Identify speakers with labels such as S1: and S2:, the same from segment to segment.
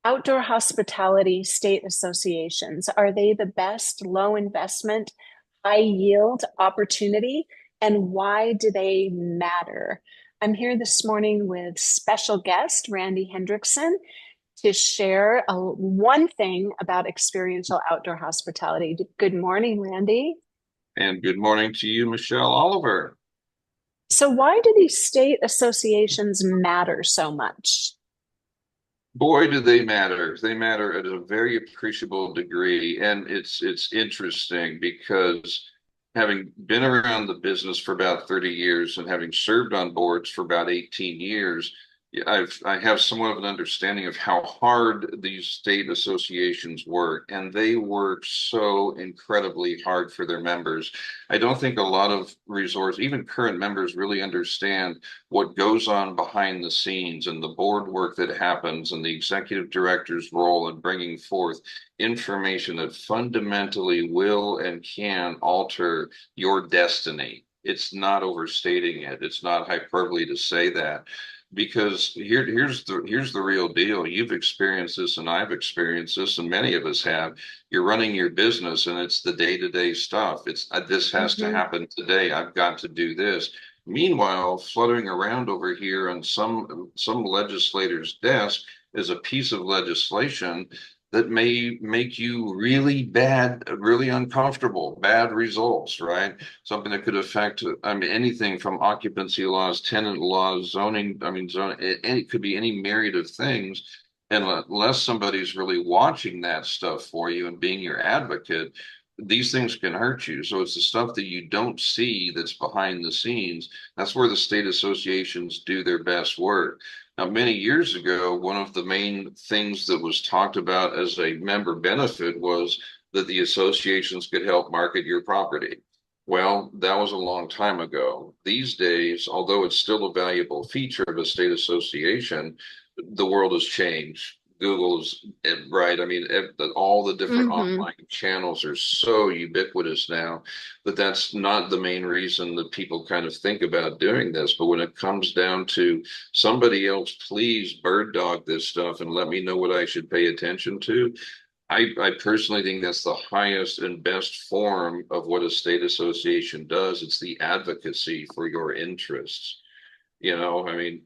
S1: Outdoor hospitality state associations, are they the best low investment, high yield opportunity? And why do they matter? I'm here this morning with special guest Randy Hendrickson to share one thing about experiential outdoor hospitality. Good morning, Randy.
S2: And good morning to you, Michelle Oliver.
S1: So, why do these state associations matter so much?
S2: Boy, do they matter. They matter at a very appreciable degree. And it's interesting because having been around the business for about 30 years and having served on boards for about 18 years, I have somewhat of an understanding of how hard these state associations work, and they work so incredibly hard for their members. I don't think a lot of resorts, even current members, really understand what goes on behind the scenes and the board work that happens and the executive director's role in bringing forth information that fundamentally will and can alter your destiny. It's not overstating it. It's not hyperbole to say that because here's the real deal. You've experienced this and I've experienced this and many of us have. You're running your business and it's the day-to-day stuff. It's this has to
S1: Mhm.
S2: happen today. I've got to do this. Meanwhile, fluttering around over here on some legislator's desk is a piece of legislation that may make you really bad, really uncomfortable, bad results, right? Something that could affect, I mean, anything from occupancy laws, tenant laws, zoning, I mean, zoning, it could be any myriad of things. And unless somebody's really watching that stuff for you and being your advocate, these things can hurt you. So it's the stuff that you don't see that's behind the scenes. That's where the state associations do their best work. Now, many years ago, one of the main things that was talked about as a member benefit was that the associations could help market your property. Well, that was a long time ago. These days, although it's still a valuable feature of a state association, the world has changed. Google's right. I mean, all the different
S1: Mhm.
S2: online channels are so ubiquitous now that that's not the main reason that people kind of think about doing this. But when it comes down to somebody else, please bird dog this stuff and let me know what I should pay attention to. I personally think that's the highest and best form of what a state association does. It's the advocacy for your interests. I mean,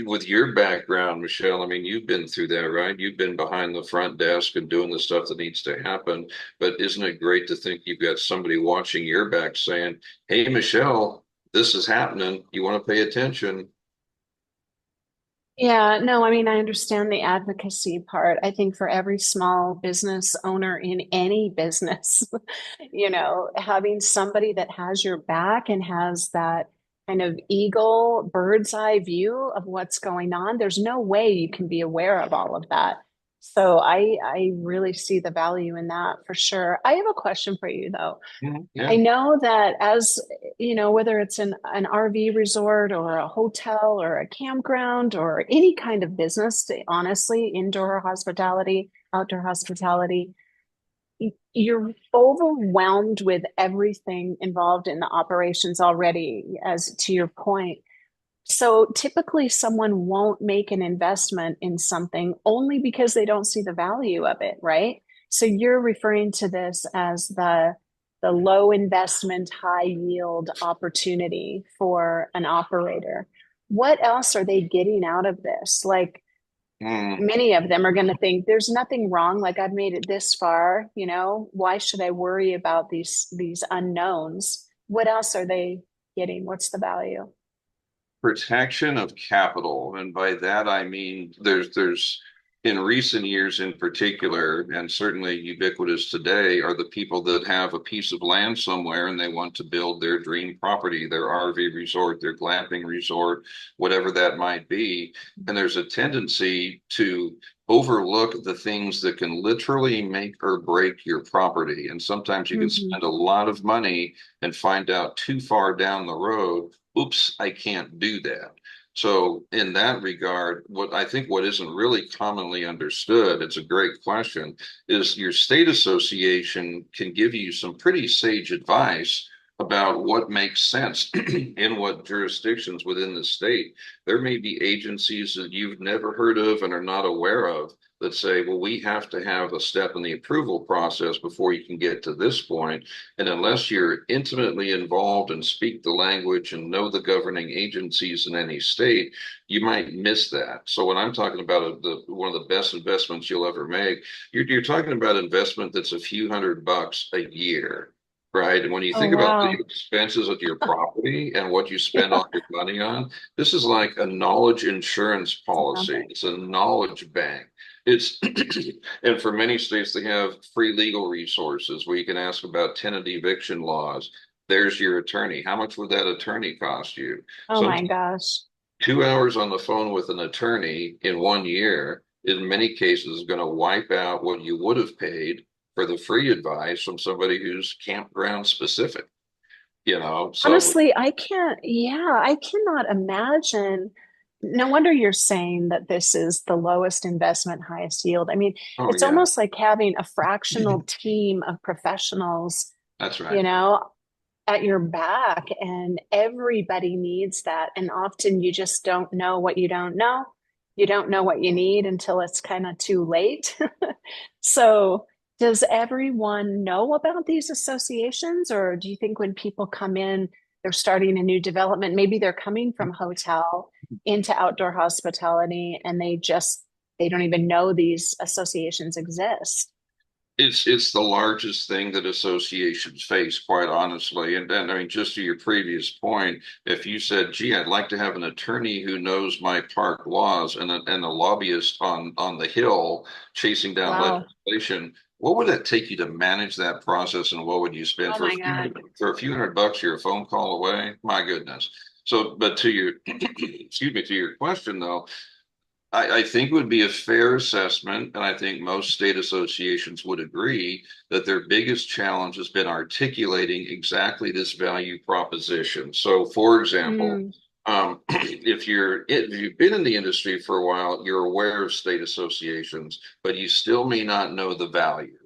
S2: with your background, Michelle, I mean, you've been through that, right? You've been behind the front desk and doing the stuff that needs to happen. But isn't it great to think you've got somebody watching your back saying, "Hey, Michelle, this is happening. You want to pay attention?"
S1: Yeah, no, I mean, I understand the advocacy part. I think for every small business owner in any business, having somebody that has your back and has that kind of eagle bird's eye view of what's going on, there's no way you can be aware of all of that. So I really see the value in that for sure. I have a question for you though.
S2: Mhm.
S1: I
S2: Yeah.
S1: know that as whether it's an RV resort or a hotel or a campground or any kind of business, honestly, indoor hospitality, outdoor hospitality, you're overwhelmed with everything involved in the operations already, as to your point. So typically, someone won't make an investment in something only because they don't see the value of it, right? So you're referring to this as the low investment, high yield opportunity for an operator. What else are they getting out of this? Like
S2: Mm.
S1: many of them are going to think there's nothing wrong. Like I've made it this far, why should I worry about these unknowns? What else are they getting? What's the value?
S2: Protection of capital. And by that I mean there's in recent years in particular, and certainly ubiquitous today, are the people that have a piece of land somewhere and they want to build their dream property, their RV resort, their glamping resort, whatever that might be. And there's a tendency to overlook the things that can literally make or break your property. And sometimes you can
S1: Mhm.
S2: spend a lot of money and find out too far down the road, oops, I can't do that. So in that regard, what isn't really commonly understood, it's a great question, is your state association can give you some pretty sage advice about what makes sense in what jurisdictions within the state. There may be agencies that you've never heard of and are not aware of that say, well, we have to have a step in the approval process before you can get to this point. And unless you're intimately involved and speak the language and know the governing agencies in any state, you might miss that. So when I'm talking about one of the best investments you'll ever make, you're talking about investment that's a few $100 a year. Right. And when you
S1: Oh,
S2: think about the
S1: wow.
S2: expenses of your property and what you spend
S1: Yeah.
S2: all your money on, this is like a knowledge insurance policy.
S1: Something.
S2: It's a knowledge bank. It's, and for many states, they have free legal resources where you can ask about tenant eviction laws. There's your attorney. How much would that attorney cost you?
S1: Oh my
S2: Sometimes
S1: gosh.
S2: 2 hours on the phone with an attorney in one year, in many cases, is going to wipe out what you would have paid for the free advice from somebody who's campground specific, So
S1: Honestly, I cannot imagine. No wonder you're saying that this is the lowest investment, highest yield. I mean,
S2: oh
S1: it's
S2: yeah,
S1: almost like having a fractional team of professionals,
S2: that's
S1: you
S2: right.
S1: know, at your back, and everybody needs that. And often you just don't know what you don't know. You don't know what you need until it's kind of too late. So, does everyone know about these associations, or do you think when people come in, they're starting a new development, maybe they're coming from hotel into outdoor hospitality and they don't even know these associations exist?
S2: It's the largest thing that associations face, quite honestly. And I mean, just to your previous point, if you said, "Gee, I'd like to have an attorney who knows my park laws and a lobbyist on the Hill chasing down
S1: Wow.
S2: legislation," what would that take you to manage that process, and what would you spend
S1: Oh my God.
S2: for a few $100? You're a phone call away. My goodness. So, but to your excuse me, to your question though. I think it would be a fair assessment, and I think most state associations would agree that their biggest challenge has been articulating exactly this value proposition. So, for example,
S1: Mm,
S2: if you've been in the industry for a while, you're aware of state associations, but you still may not know the value,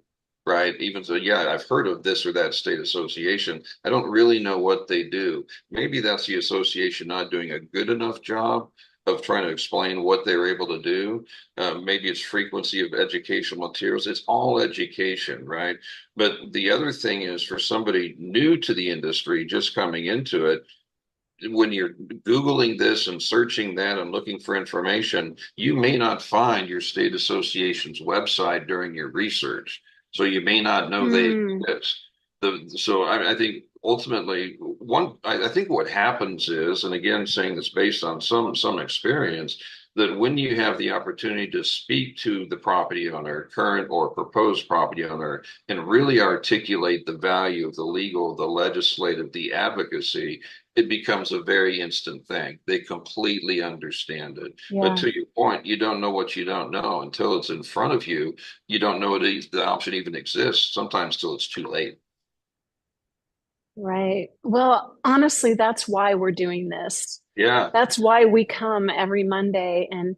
S2: right? Even so, yeah, I've heard of this or that state association. I don't really know what they do. Maybe that's the association not doing a good enough job of trying to explain what they're able to do. Maybe it's frequency of educational materials. It's all education, right? But the other thing is for somebody new to the industry, just coming into it, when you're Googling this and searching that and looking for information, you may not find your state association's website during your research. So you may not know they
S1: mm,
S2: exist. I think ultimately I think what happens is, and again, saying this based on some experience, that when you have the opportunity to speak to the property owner, current or proposed property owner, and really articulate the value of the legal, the legislative, the advocacy, it becomes a very instant thing. They completely understand it. But
S1: yeah.
S2: to your point, you don't know what you don't know until it's in front of you. You don't know the option even exists, sometimes till it's too late.
S1: Right. Well, honestly, that's why we're doing this.
S2: Yeah.
S1: That's why we come every Monday and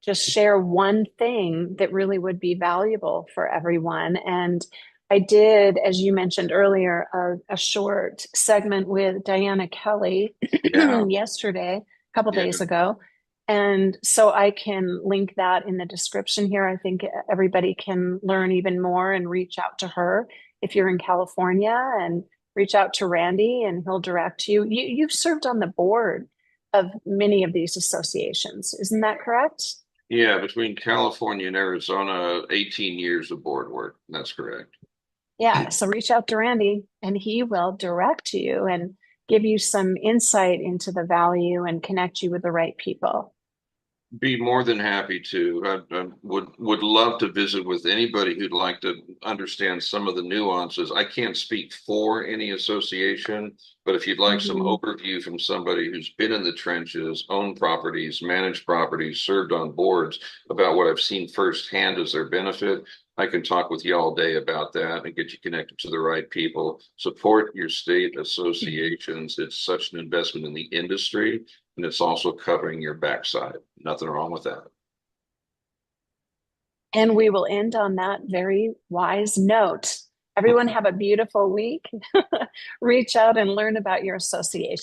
S1: just share one thing that really would be valuable for everyone. And I did, as you mentioned earlier, a short segment with Diana Kelly
S2: Yeah.
S1: yesterday, a couple
S2: Yeah.
S1: days ago. And so I can link that in the description here. I think everybody can learn even more and reach out to her if you're in California, and reach out to Randy and he'll direct you. You've served on the board of many of these associations, isn't that correct?
S2: Yeah. Between California and Arizona, 18 years of board work. That's correct.
S1: Yeah, so reach out to Randy and he will direct you and give you some insight into the value and connect you with the right people.
S2: Be more than happy to. I would love to visit with anybody who'd like to understand some of the nuances. I can't speak for any association, but if you'd like some
S1: Mhm.
S2: overview from somebody who's been in the trenches, owned properties, managed properties, served on boards, about what I've seen firsthand as their benefit, I can talk with you all day about that and get you connected to the right people. Support your state associations. It's such an investment in the industry, and it's also covering your backside. Nothing wrong with that.
S1: And we will end on that very wise note. Everyone have a beautiful week. Reach out and learn about your association.